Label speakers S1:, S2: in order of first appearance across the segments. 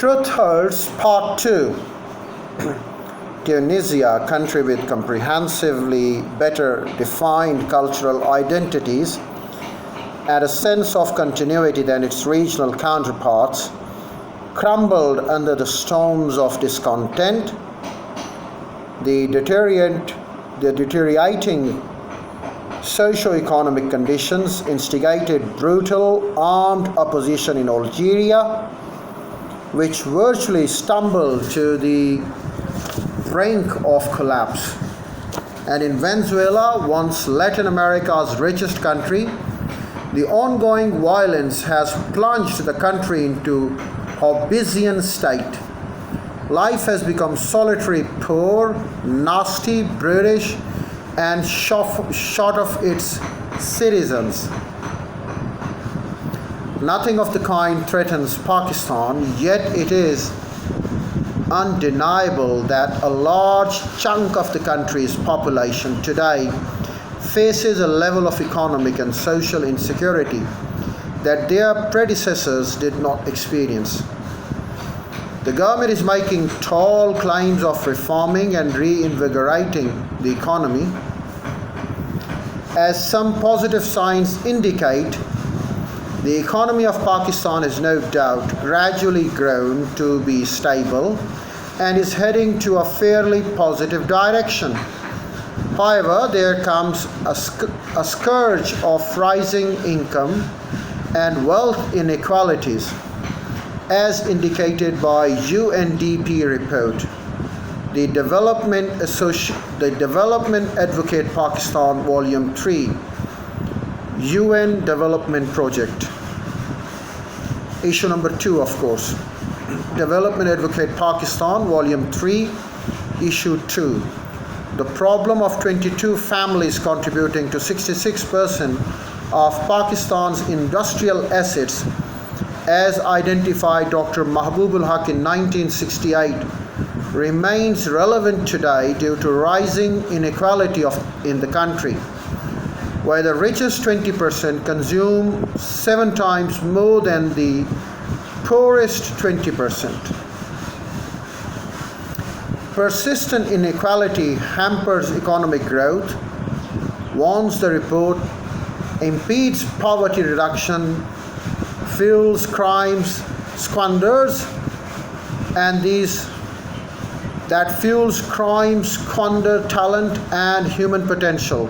S1: Truth Hurts Part 2. Tunisia, a country with comprehensively better defined cultural identities and a sense of continuity than its regional counterparts, crumbled under the storms of discontent. The deteriorating socio-economic conditions instigated brutal armed opposition in Algeria, which virtually stumbled to the brink of collapse. And in Venezuela, once Latin America's richest country, the ongoing violence has plunged the country into Hobbesian state. Life has become solitary, poor, nasty, brutish, and short of its citizens. Nothing of the kind threatens Pakistan, yet it is undeniable that a large chunk of the country's population today faces a level of economic and social insecurity that their predecessors did not experience. The government is making tall claims of reforming and reinvigorating the economy. As some positive signs indicate, the economy of Pakistan has no doubt gradually grown to be stable and is heading to a fairly positive direction. However, there comes a scourge of rising income and wealth inequalities, as indicated by UNDP report, the Development Advocate Pakistan Volume 3, UN Development Project. Issue number 2, of course. Development Advocate Pakistan Volume 3, Issue 2. The problem of 22 families contributing to 66% of Pakistan's industrial assets, as identified Dr. Mahbubul Haq in 1968, remains relevant today due to rising inequality in the country, where the richest 20% consume 7 times more than the poorest 20%. Persistent inequality hampers economic growth, warns the report, impedes poverty reduction, fuels crimes, squanders, and that fuels crimes, squander talent and human potential,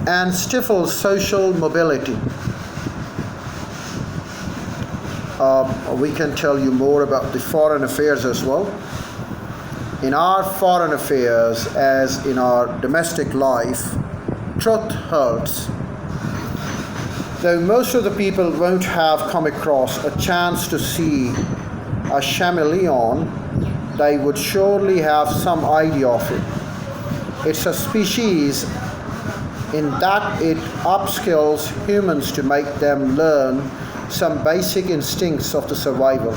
S1: and stifles social mobility. We can tell you more about the foreign affairs as well. In our foreign affairs, as in our domestic life, truth hurts. Though most of the people won't have come across a chance to see a chameleon, they would surely have some idea of it. It's a species in that it upskills humans to make them learn some basic instincts of the survival.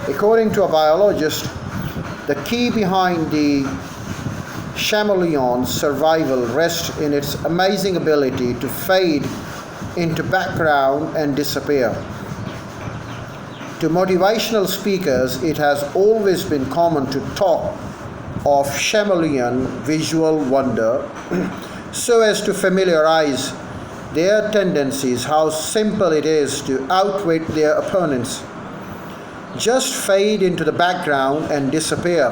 S1: According to a biologist, the key behind the chameleon's survival rests in its amazing ability to fade into background and disappear. To motivational speakers, it has always been common to talk of chameleon visual wonder so as to familiarize their tendencies, how simple it is to outwit their opponents. Just fade into the background and disappear.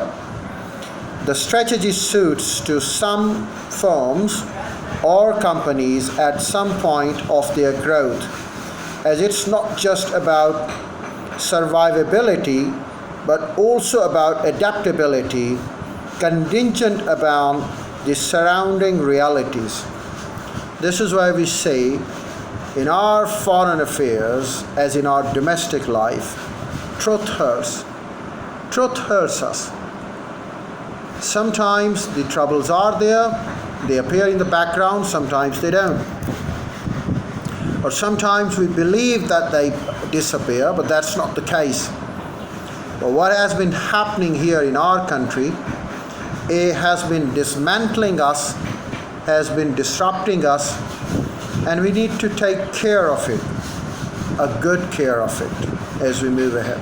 S1: The strategy suits to some firms or companies at some point of their growth, as it's not just about survivability but also about adaptability, contingent upon the surrounding realities. This is why we say, in our foreign affairs as in our domestic life, truth hurts. Truth hurts us. Sometimes the troubles are there, they appear in the background, sometimes they don't. Or sometimes we believe that they disappear, but that's not the case. But what has been happening here in our country, it has been dismantling us, has been disrupting us, and we need to take care of it, a good care of it, as we move ahead.